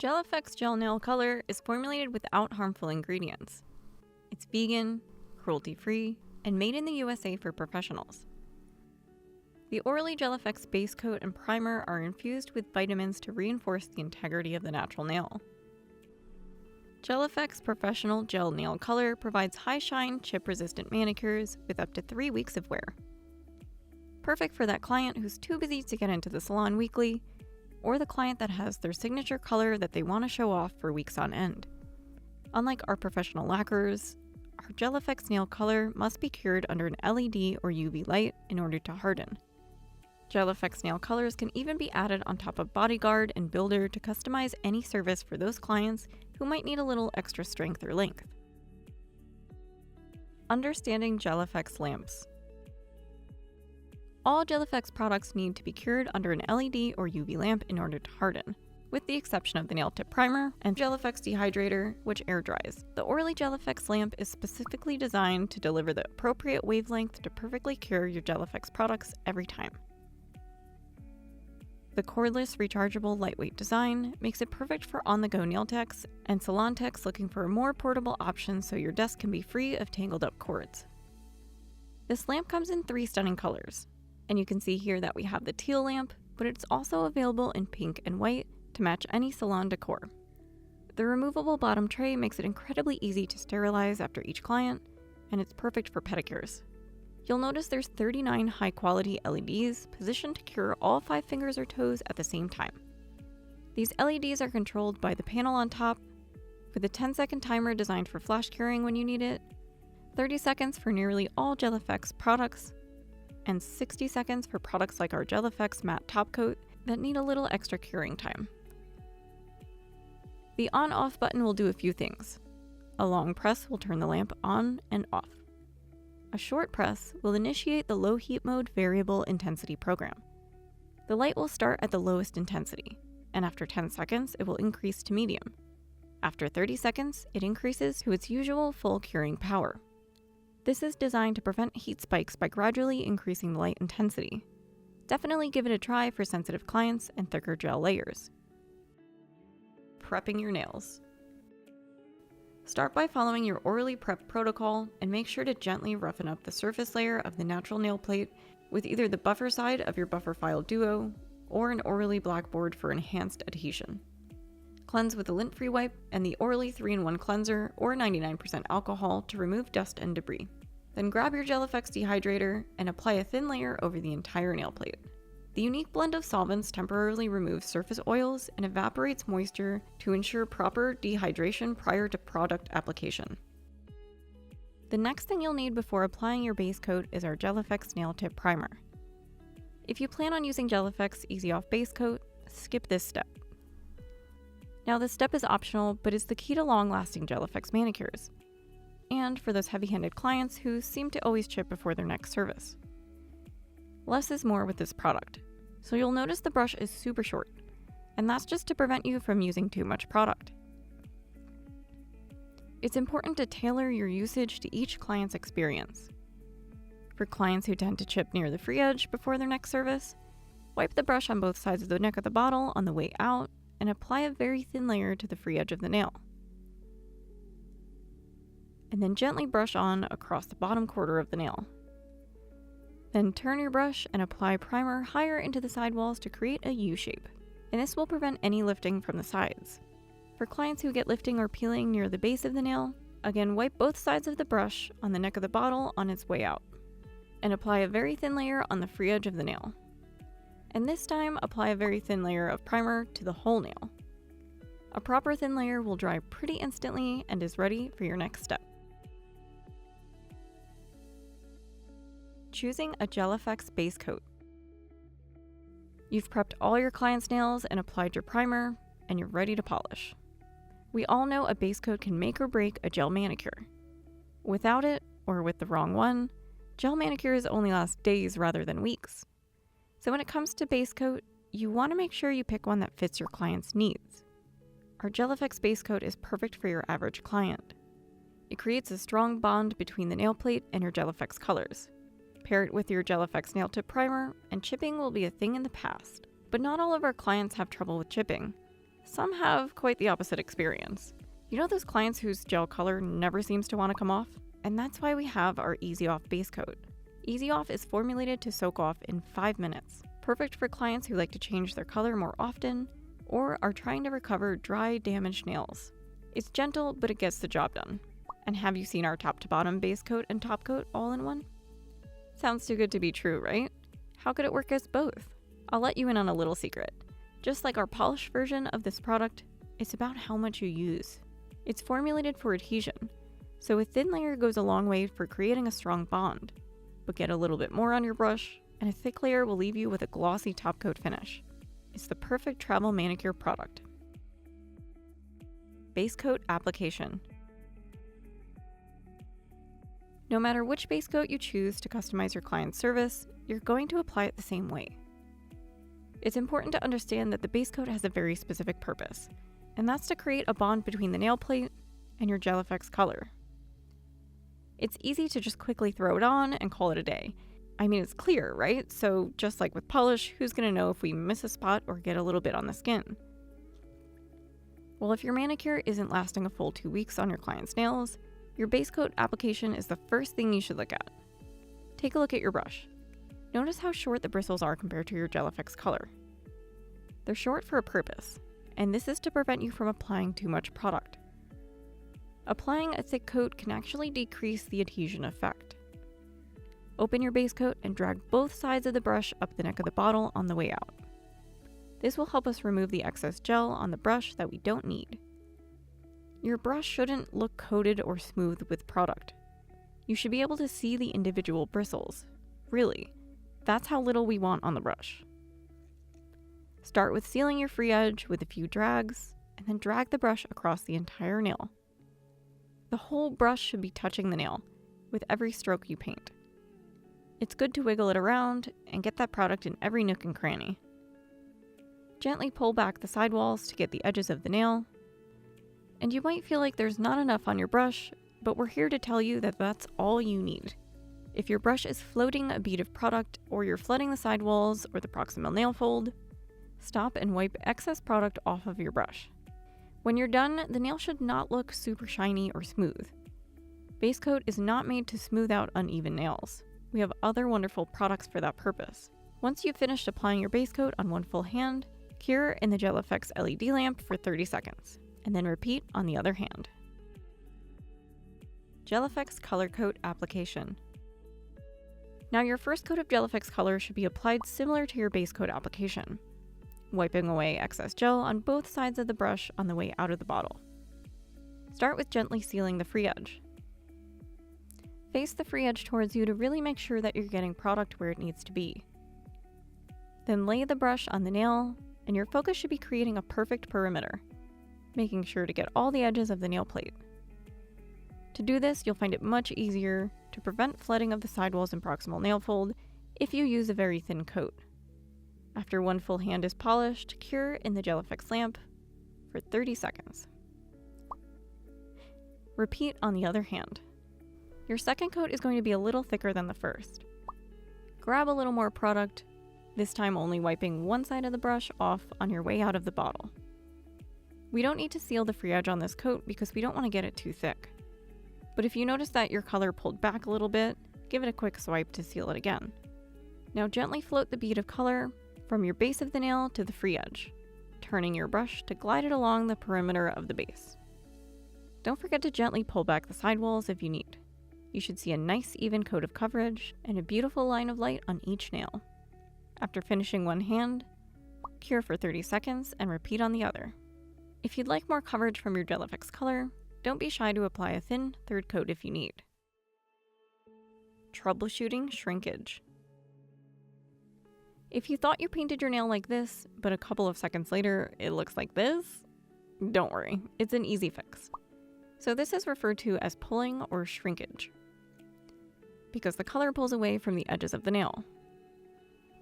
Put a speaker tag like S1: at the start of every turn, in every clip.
S1: GELFX Gel Nail Color is formulated without harmful ingredients. It's vegan, cruelty-free, and made in the USA for professionals. The ORLY GELFX base coat and primer are infused with vitamins to reinforce the integrity of the natural nail. GELFX Professional Gel Nail Color provides high-shine, chip-resistant manicures with up to 3 weeks of wear. Perfect for that client who's too busy to get into the salon weekly, or the client that has their signature color that they want to show off for weeks on end. Unlike our professional lacquers, our GELFX nail color must be cured under an LED or UV light in order to harden. GELFX nail colors can even be added on top of Bodyguard and Builder to customize any service for those clients who might need a little extra strength or length. Understanding GELFX lamps. All GELFX products need to be cured under an LED or UV lamp in order to harden, with the exception of the nail tip primer and GELFX Dehydrator, which air dries. The ORLY GELFX lamp is specifically designed to deliver the appropriate wavelength to perfectly cure your GELFX products every time. The cordless, rechargeable, lightweight design makes it perfect for on-the-go nail techs and salon techs looking for a more portable option so your desk can be free of tangled-up cords. This lamp comes in 3 stunning colors, and you can see here that we have the teal lamp, but it's also available in pink and white to match any salon decor. The removable bottom tray makes it incredibly easy to sterilize after each client, and it's perfect for pedicures. You'll notice there's 39 high-quality LEDs positioned to cure all 5 fingers or toes at the same time. These LEDs are controlled by the panel on top, with a 10-second timer designed for flash curing when you need it, 30 seconds for nearly all GELFX products, and 60 seconds for products like our GELFX Matte Top Coat that need a little extra curing time. The on-off button will do a few things. A long press will turn the lamp on and off. A short press will initiate the low heat mode variable intensity program. The light will start at the lowest intensity, and after 10 seconds it will increase to medium. After 30 seconds, it increases to its usual full curing power. This is designed to prevent heat spikes by gradually increasing the light intensity. Definitely give it a try for sensitive clients and thicker gel layers. Prepping your nails. Start by following your ORLY prep protocol and make sure to gently roughen up the surface layer of the natural nail plate with either the buffer side of your buffer file duo or an ORLY blackboard for enhanced adhesion. Cleanse with a lint-free wipe and the ORLY 3-in-1 cleanser or 99% alcohol to remove dust and debris. Then grab your GELFX Dehydrator and apply a thin layer over the entire nail plate. The unique blend of solvents temporarily removes surface oils and evaporates moisture to ensure proper dehydration prior to product application. The next thing you'll need before applying your base coat is our GELFX Nail Tip Primer. If you plan on using GELFX Easy Off Base Coat, skip this step. Now this step is optional, but it's the key to long-lasting GELFX manicures, and for those heavy-handed clients who seem to always chip before their next service. Less is more with this product, so you'll notice the brush is super short, and that's just to prevent you from using too much product. It's important to tailor your usage to each client's experience. For clients who tend to chip near the free edge before their next service, wipe the brush on both sides of the neck of the bottle on the way out and apply a very thin layer to the free edge of the nail. And then gently brush on across the bottom quarter of the nail. Then turn your brush and apply primer higher into the sidewalls to create a U shape, and this will prevent any lifting from the sides. For clients who get lifting or peeling near the base of the nail, again wipe both sides of the brush on the neck of the bottle on its way out, and apply a very thin layer on the free edge of the nail. And this time, apply a very thin layer of primer to the whole nail. A proper thin layer will dry pretty instantly and is ready for your next step. Choosing a GELFX base coat. You've prepped all your clients' nails and applied your primer, and you're ready to polish. We all know a base coat can make or break a gel manicure. Without it, or with the wrong one, gel manicures only last days rather than weeks. So when it comes to base coat, you want to make sure you pick one that fits your client's needs. Our GELFX base coat is perfect for your average client. It creates a strong bond between the nail plate and your GELFX colors. Pair it with your GELFX nail tip primer, and chipping will be a thing in the past. But not all of our clients have trouble with chipping. some have quite the opposite experience. You know those clients whose gel color never seems to want to come off? And that's why we have our Easy Off base coat. Easy Off is formulated to soak off in 5 minutes, perfect for clients who like to change their color more often or are trying to recover dry, damaged nails. It's gentle, but it gets the job done. And have you seen our top to bottom base coat and top coat all in one? Sounds too good to be true, right? How could it work as both? I'll let you in on a little secret. Just like our polished version of this product, it's about how much you use. It's formulated for adhesion, so a thin layer goes a long way for creating a strong bond. But get a little bit more on your brush, and a thick layer will leave you with a glossy top coat finish. It's the perfect travel manicure product. Base coat application. No matter which base coat you choose to customize your client's service, you're going to apply it the same way. It's important to understand that the base coat has a very specific purpose, and that's to create a bond between the nail plate and your GELFX color. It's easy to just quickly throw it on and call it a day. I mean, it's clear, right? So just like with polish, who's going to know if we miss a spot or get a little bit on the skin? Well, if your manicure isn't lasting a full 2 weeks on your client's nails, your base coat application is the first thing you should look at. Take a look at your brush. Notice how short the bristles are compared to your GELFX color. They're short for a purpose, and this is to prevent you from applying too much product. Applying a thick coat can actually decrease the adhesion effect. Open your base coat and drag both sides of the brush up the neck of the bottle on the way out. This will help us remove the excess gel on the brush that we don't need. Your brush shouldn't look coated or smooth with product. You should be able to see the individual bristles. Really, that's how little we want on the brush. Start with sealing your free edge with a few drags, and then drag the brush across the entire nail. The whole brush should be touching the nail with every stroke you paint. It's good to wiggle it around and get that product in every nook and cranny. Gently pull back the sidewalls to get the edges of the nail. And you might feel like there's not enough on your brush, but we're here to tell you that that's all you need. If your brush is floating a bead of product, or you're flooding the sidewalls or the proximal nail fold, stop and wipe excess product off of your brush. When you're done, the nail should not look super shiny or smooth. Base coat is not made to smooth out uneven nails. We have other wonderful products for that purpose. Once you've finished applying your base coat on one full hand, cure in the GELFX LED lamp for 30 seconds, and then repeat on the other hand. GELFX color coat application. Now your first coat of GELFX color should be applied similar to your base coat application, wiping away excess gel on both sides of the brush on the way out of the bottle. Start with gently sealing the free edge. Face the free edge towards you to really make sure that you're getting product where it needs to be. Then lay the brush on the nail, and your focus should be creating a perfect perimeter, making sure to get all the edges of the nail plate. To do this, you'll find it much easier to prevent flooding of the sidewalls and proximal nail fold if you use a very thin coat. After one full hand is polished, cure in the GELFX lamp for 30 seconds. Repeat on the other hand. Your second coat is going to be a little thicker than the first. Grab a little more product, this time only wiping one side of the brush off on your way out of the bottle. We don't need to seal the free edge on this coat because we don't want to get it too thick. But if you notice that your color pulled back a little bit, give it a quick swipe to seal it again. Now gently float the bead of color from your base of the nail to the free edge, turning your brush to glide it along the perimeter of the base. Don't forget to gently pull back the sidewalls if you need. You should see a nice even coat of coverage and a beautiful line of light on each nail. After finishing one hand, cure for 30 seconds and repeat on the other. If you'd like more coverage from your GELFX color, don't be shy to apply a thin third coat if you need. Troubleshooting shrinkage. If you thought you painted your nail like this, but a couple of seconds later it looks like this, don't worry, it's an easy fix. So this is referred to as pulling or shrinkage, because the color pulls away from the edges of the nail.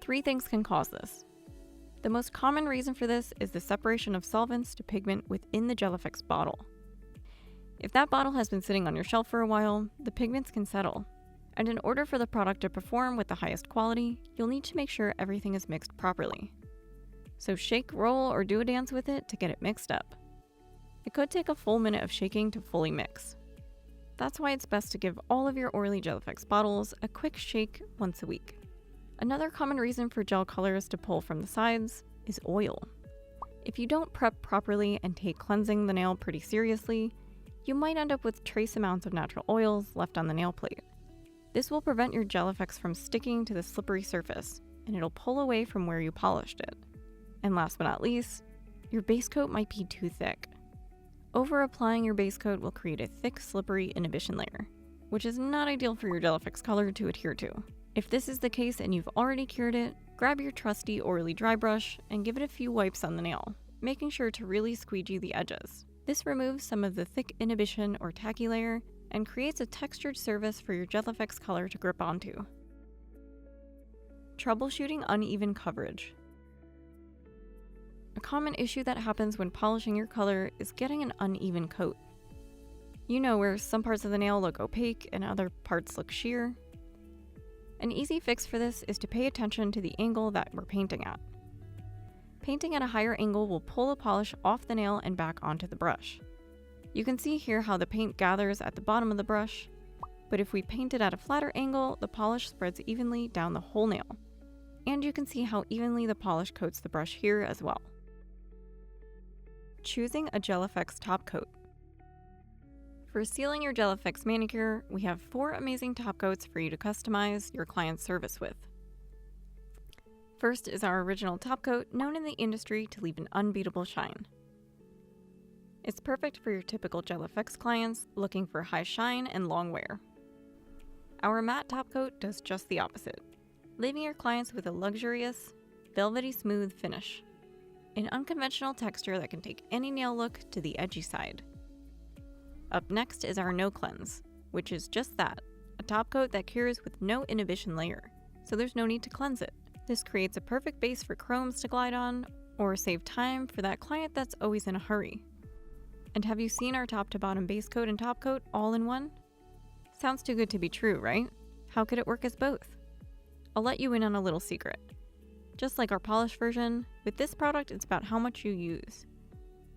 S1: 3 things can cause this. The most common reason for this is the separation of solvents to pigment within the GELFX bottle. If that bottle has been sitting on your shelf for a while, the pigments can settle. And in order for the product to perform with the highest quality, you'll need to make sure everything is mixed properly. So shake, roll, or do a dance with it to get it mixed up. It could take a full minute of shaking to fully mix. That's why it's best to give all of your ORLY GELFX bottles a quick shake once a week. Another common reason for gel colors to pull from the sides is oil. If you don't prep properly and take cleansing the nail pretty seriously, you might end up with trace amounts of natural oils left on the nail plate. This will prevent your GELFX from sticking to the slippery surface, and it'll pull away from where you polished it. And last but not least, your base coat might be too thick. Over-applying your base coat will create a thick, slippery inhibition layer, which is not ideal for your GELFX color to adhere to. If this is the case and you've already cured it, grab your trusty ORLY dry brush and give it a few wipes on the nail, making sure to really squeegee the edges. This removes some of the thick inhibition or tacky layer and creates a textured surface for your GELFX color to grip onto. Troubleshooting uneven coverage. A common issue that happens when polishing your color is getting an uneven coat. You know, where some parts of the nail look opaque and other parts look sheer. An easy fix for this is to pay attention to the angle that we're painting at. Painting at a higher angle will pull the polish off the nail and back onto the brush. You can see here how the paint gathers at the bottom of the brush, but if we paint it at a flatter angle, the polish spreads evenly down the whole nail. And you can see how evenly the polish coats the brush here as well. Choosing a GELFX top coat. For sealing your GELFX manicure, we have 4 amazing top coats for you to customize your client's service with. First is our original top coat, known in the industry to leave an unbeatable shine. It's perfect for your typical GELFX clients looking for high shine and long wear. Our matte top coat does just the opposite, leaving your clients with a luxurious, velvety smooth finish. An unconventional texture that can take any nail look to the edgy side. Up next is our No Cleanse, which is just that, a top coat that cures with no inhibition layer, so there's no need to cleanse it. This creates a perfect base for chromes to glide on, or save time for that client that's always in a hurry. And have you seen our top to bottom base coat and top coat all in one? Sounds too good to be true, right? How could it work as both? I'll let you in on a little secret. Just like our polished version, with this product it's about how much you use.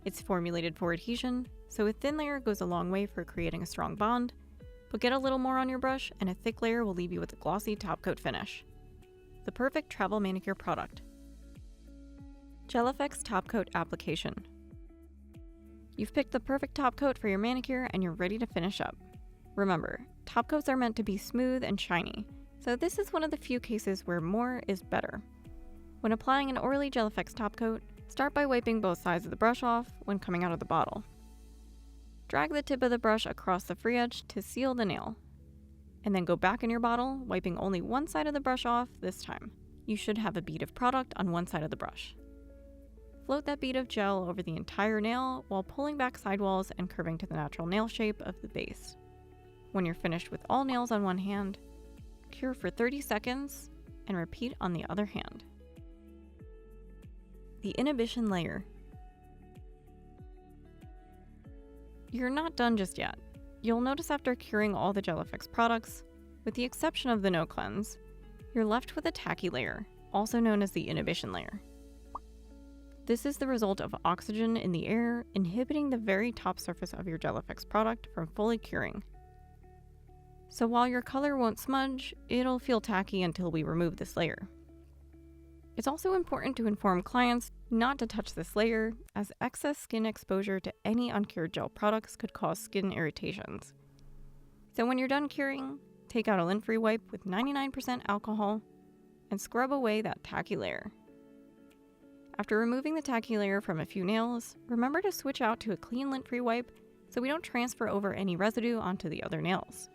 S1: It's formulated for adhesion, so a thin layer goes a long way for creating a strong bond, but get a little more on your brush and a thick layer will leave you with a glossy top coat finish. The perfect travel manicure product. GELFX top coat application. You've picked the perfect top coat for your manicure and you're ready to finish up. Remember, top coats are meant to be smooth and shiny, so this is one of the few cases where more is better. When applying an ORLY GELFX top coat, start by wiping both sides of the brush off when coming out of the bottle. Drag the tip of the brush across the free edge to seal the nail, and then go back in your bottle, wiping only one side of the brush off this time. You should have a bead of product on one side of the brush. Float that bead of gel over the entire nail while pulling back sidewalls and curving to the natural nail shape of the base. When you're finished with all nails on one hand, cure for 30 seconds and repeat on the other hand. The inhibition layer. You're not done just yet. You'll notice after curing all the GELFX products, with the exception of the No Cleanse, you're left with a tacky layer, also known as the inhibition layer. This is the result of oxygen in the air inhibiting the very top surface of your GELFX product from fully curing. So while your color won't smudge, it'll feel tacky until we remove this layer. It's also important to inform clients not to touch this layer, as excess skin exposure to any uncured gel products could cause skin irritations. So when you're done curing, take out a lint-free wipe with 99% alcohol and scrub away that tacky layer. After removing the tacky layer from a few nails, remember to switch out to a clean lint-free wipe so we don't transfer over any residue onto the other nails.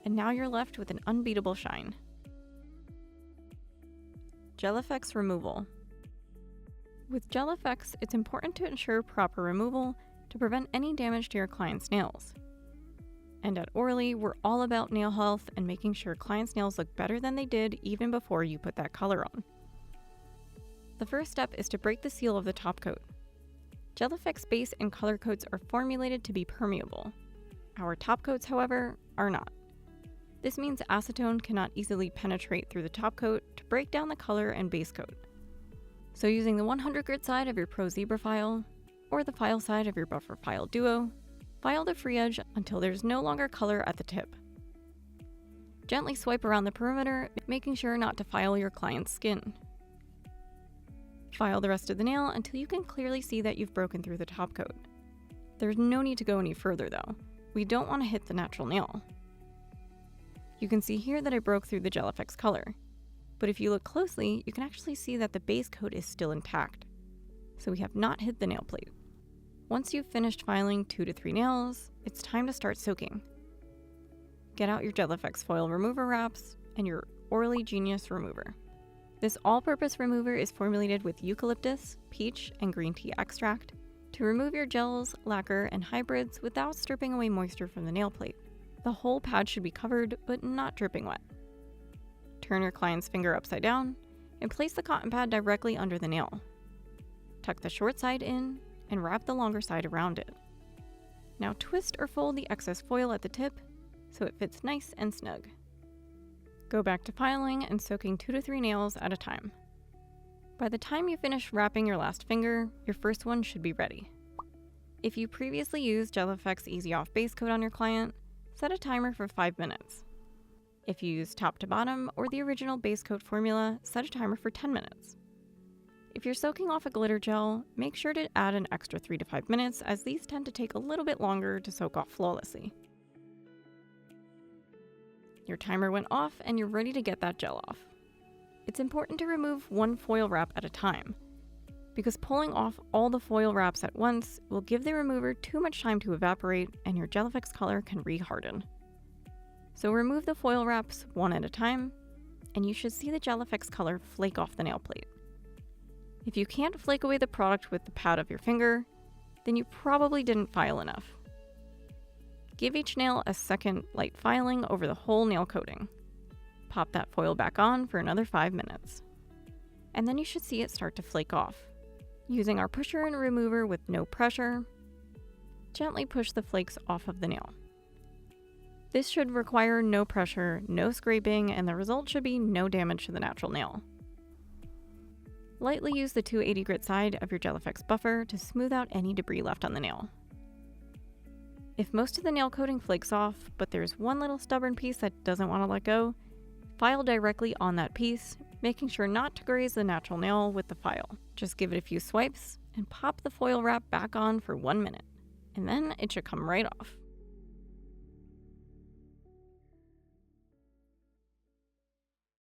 S1: And now you're left with an unbeatable shine. GELFX removal. With GELFX, it's important to ensure proper removal to prevent any damage to your client's nails. And at ORLY, we're all about nail health and making sure clients' nails look better than they did even before you put that color on. The first step is to break the seal of the top coat. GELFX base and color coats are formulated to be permeable. Our top coats, however, are not. This means acetone cannot easily penetrate through the top coat to break down the color and base coat. So using the 100 grit side of your Pro Zebra file, or the file side of your Buffer File Duo, file the free edge until there's no longer color at the tip. Gently swipe around the perimeter, making sure not to file your client's skin. File the rest of the nail until you can clearly see that you've broken through the top coat. There's no need to go any further though. We don't want to hit the natural nail. You can see here that I broke through the GELFX color, but if you look closely, you can actually see that the base coat is still intact, so we have not hit the nail plate. Once you've finished filing 2 to 3 nails, it's time to start soaking. Get out your GELFX foil remover wraps and your ORLY Genius remover. This all-purpose remover is formulated with eucalyptus, peach, and green tea extract to remove your gels, lacquer, and hybrids without stripping away moisture from the nail plate. The whole pad should be covered, but not dripping wet. Turn your client's finger upside down and place the cotton pad directly under the nail. Tuck the short side in and wrap the longer side around it. Now twist or fold the excess foil at the tip so it fits nice and snug. Go back to filing and soaking 2 to 3 nails at a time. By the time you finish wrapping your last finger, your first one should be ready. If you previously used GELFX Easy Off base coat on your client, set a timer for 5 minutes. If you use top to bottom or the original base coat formula, set a timer for 10 minutes. If you're soaking off a glitter gel, make sure to add an extra 3 to 5 minutes as these tend to take a little bit longer to soak off flawlessly. Your timer went off and you're ready to get that gel off. It's important to remove one foil wrap at a time, because pulling off all the foil wraps at once will give the remover too much time to evaporate and your GELFX color can re-harden. So remove the foil wraps one at a time, and you should see the GELFX color flake off the nail plate. If you can't flake away the product with the pad of your finger, then you probably didn't file enough. Give each nail a second light filing over the whole nail coating. Pop that foil back on for another 5 minutes. And then you should see it start to flake off. Using our pusher and remover with no pressure, gently push the flakes off of the nail. This should require no pressure, no scraping, and the result should be no damage to the natural nail. Lightly use the 280 grit side of your GELFX buffer to smooth out any debris left on the nail. If most of the nail coating flakes off, but there's one little stubborn piece that doesn't want to let go, file directly on that piece, making sure not to graze the natural nail with the file. Just give it a few swipes and pop the foil wrap back on for 1 minute, and then it should come right off.